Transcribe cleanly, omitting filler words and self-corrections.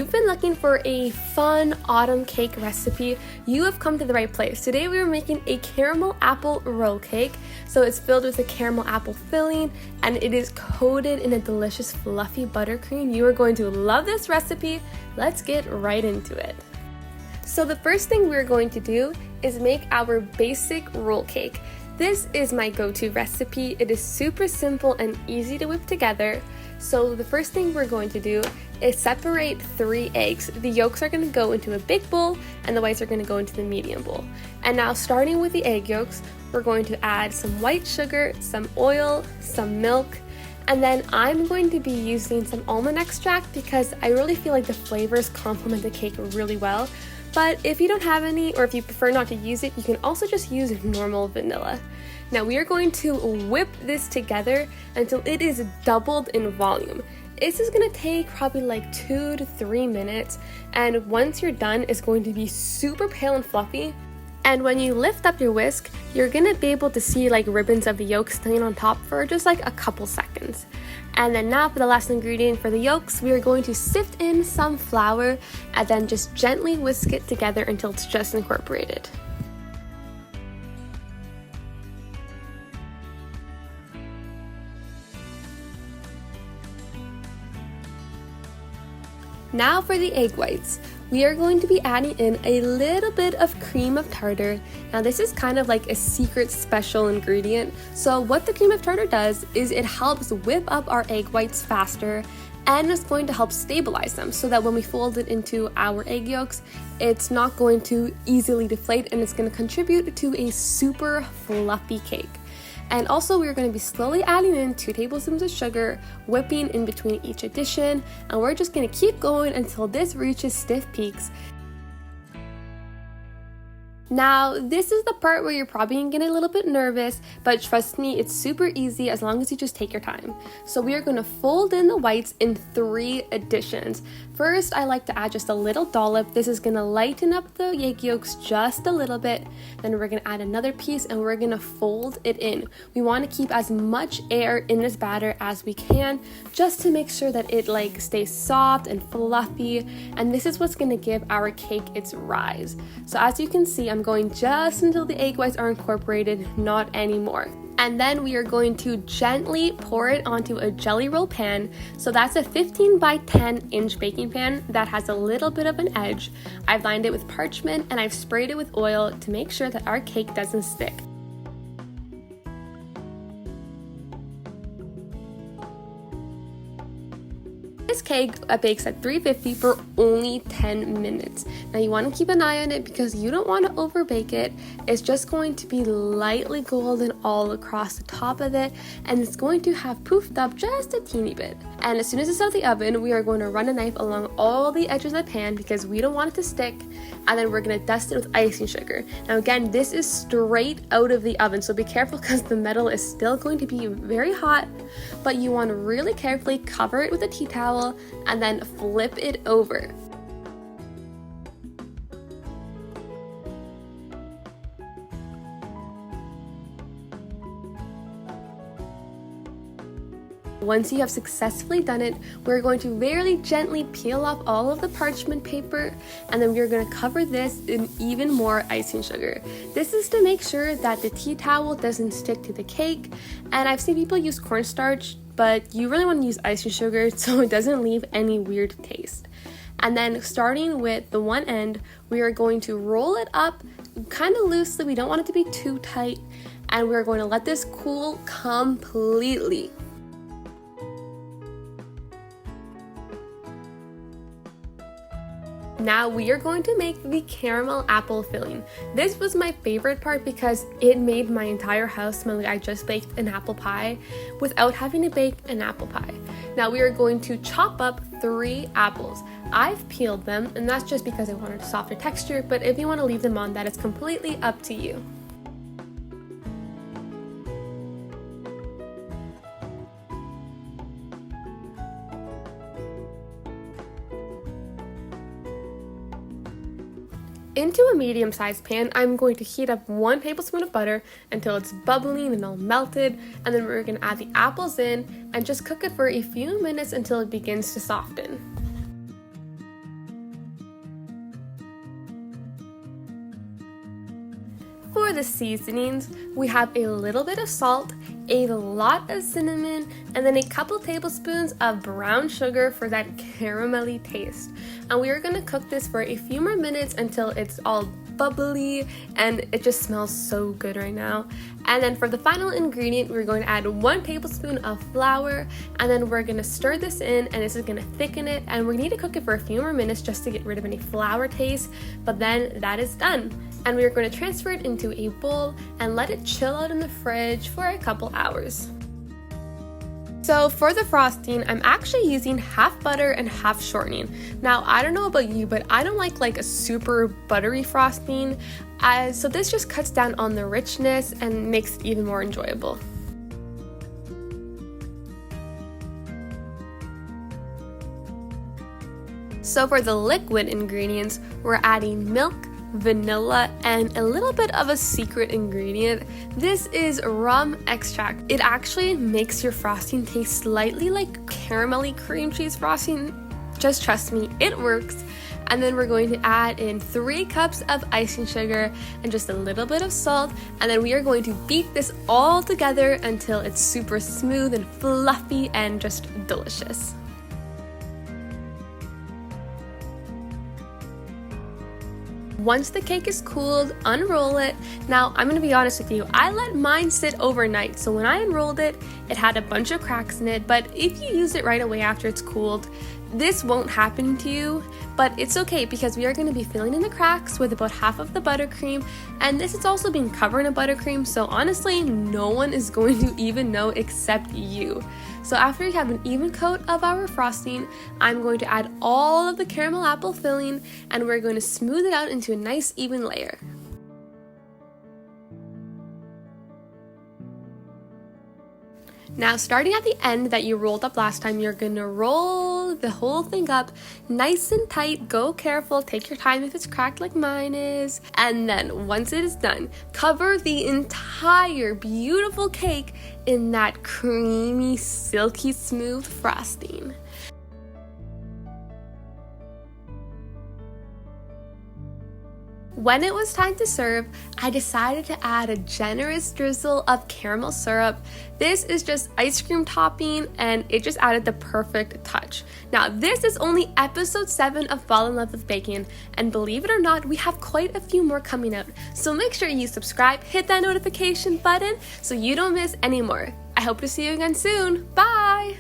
you've been looking for a fun autumn cake recipe, you have come to the right place. Today we are making a caramel apple roll cake. So it's filled with a caramel apple filling and it is coated in a delicious fluffy buttercream. You are going to love this recipe. Let's get right into it. So the first thing we're going to do is make our basic roll cake. This is my go-to recipe. It is super simple and easy to whip together. So the first thing we're going to do is separate 3 eggs. The yolks are going to go into a big bowl and the whites are going to go into the medium bowl. And now starting with the egg yolks, we're going to add some white sugar, some oil, some milk, and then I'm going to be using some almond extract because I really feel like the flavors complement the cake really well. But if you don't have any, or if you prefer not to use it, you can also just use normal vanilla. Now we are going to whip this together until it is doubled in volume. This is going to take probably like 2 to 3 minutes, and once you're done, it's going to be super pale and fluffy. And when you lift up your whisk, you're going to be able to see like ribbons of the yolk staying on top for just like a couple seconds. And then now for the last ingredient for the yolks, we are going to sift in some flour and then just gently whisk it together until it's just incorporated. Now for the egg whites. We are going to be adding in a little bit of cream of tartar. Now this is kind of like a secret special ingredient. So what the cream of tartar does is it helps whip up our egg whites faster, and it's going to help stabilize them so that when we fold it into our egg yolks, it's not going to easily deflate and it's going to contribute to a super fluffy cake. And also we're going to be slowly adding in 2 tablespoons of sugar, whipping in between each addition, and we're just going to keep going until this reaches stiff peaks. Now, this is the part where you're probably going to get a little bit nervous, but trust me, it's super easy as long as you just take your time. So we are going to fold in the whites in 3 additions. First, I like to add just a little dollop. This is going to lighten up the egg yolks just a little bit. Then we're going to add another piece and we're going to fold it in. We want to keep as much air in this batter as we can, just to make sure that it like stays soft and fluffy. And this is what's going to give our cake its rise. So as you can see, I'm going just until the egg whites are incorporated, not anymore. And then we are going to gently pour it onto a jelly roll pan. So that's a 15 by 10 inch baking pan that has a little bit of an edge. I've lined it with parchment and I've sprayed it with oil to make sure that our cake doesn't stick. This cake bakes at 350 for only 10 minutes. Now you want to keep an eye on it because you don't want to over bake it. It's just going to be lightly golden all across the top of it, and it's going to have poofed up just a teeny bit. And as soon as it's out of the oven, we are going to run a knife along all the edges of the pan because we don't want it to stick, and then we're going to dust it with icing sugar. Now again, this is straight out of the oven, so be careful because the metal is still going to be very hot, but you want to really carefully cover it with a tea towel and then flip it over. Once you have successfully done it, we're going to very gently peel off all of the parchment paper, and then we're going to cover this in even more icing sugar. This is to make sure that the tea towel doesn't stick to the cake, and I've seen people use cornstarch, but you really want to use icing sugar so it doesn't leave any weird taste. And then starting with the one end, we are going to roll it up kind of loosely. We don't want it to be too tight, and we're going to let this cool completely. Now we are going to make the caramel apple filling. This was my favorite part because it made my entire house smell like I just baked an apple pie without having to bake an apple pie. Now we are going to chop up 3 apples. I've peeled them, and that's just because I wanted a softer texture, but if you want to leave them on, that is completely up to you. Into a medium-sized pan, I'm going to heat up 1 tablespoon of butter until it's bubbling and all melted, and then we're going to add the apples in and just cook it for a few minutes until it begins to soften. for the seasonings, we have a little bit of salt, a lot of cinnamon, and then a couple tablespoons of brown sugar for that caramelly taste. And we are going to cook this for a few more minutes until it's all bubbly and it just smells so good right now. And then for the final ingredient, we're going to add 1 tablespoon of flour, and then we're going to stir this in, and this is going to thicken it, and we need to cook it for a few more minutes just to get rid of any flour taste, but then that is done. And we are going to transfer it into a bowl and let it chill out in the fridge for a couple hours. So for the frosting, I'm actually using half butter and half shortening. Now, I don't know about you, but I don't like a super buttery frosting, so this just cuts down on the richness and makes it even more enjoyable. So for the liquid ingredients, we're adding milk, vanilla, and a little bit of a secret ingredient. This is rum extract. It actually makes your frosting taste slightly like caramelly cream cheese frosting. Just trust me, it works. And then we're going to add in 3 cups of icing sugar and just a little bit of salt, and then we are going to beat this all together until it's super smooth and fluffy and just delicious. Once the cake is cooled, unroll it. Now, I'm going to be honest with you, I let mine sit overnight, so when I unrolled it, it had a bunch of cracks in it, but if you use it right away after it's cooled, this won't happen to you, but it's okay because we are going to be filling in the cracks with about half of the buttercream, and this is also being covered in buttercream, so honestly, no one is going to even know except you. So after we have an even coat of our frosting, I'm going to add all of the caramel apple filling, and we're going to smooth it out into a nice even layer. Now, starting at the end that you rolled up last time, you're gonna roll the whole thing up nice and tight. Go careful, take your time if it's cracked like mine is. And then once it is done, cover the entire beautiful cake in that creamy, silky smooth frosting. When it was time to serve, I decided to add a generous drizzle of caramel syrup. This is just ice cream topping, and it just added the perfect touch. Now, this is only episode 7 of Fall in Love with Baking, and believe it or not, we have quite a few more coming out. So make sure you subscribe, hit that notification button so you don't miss any more. I hope to see you again soon. Bye!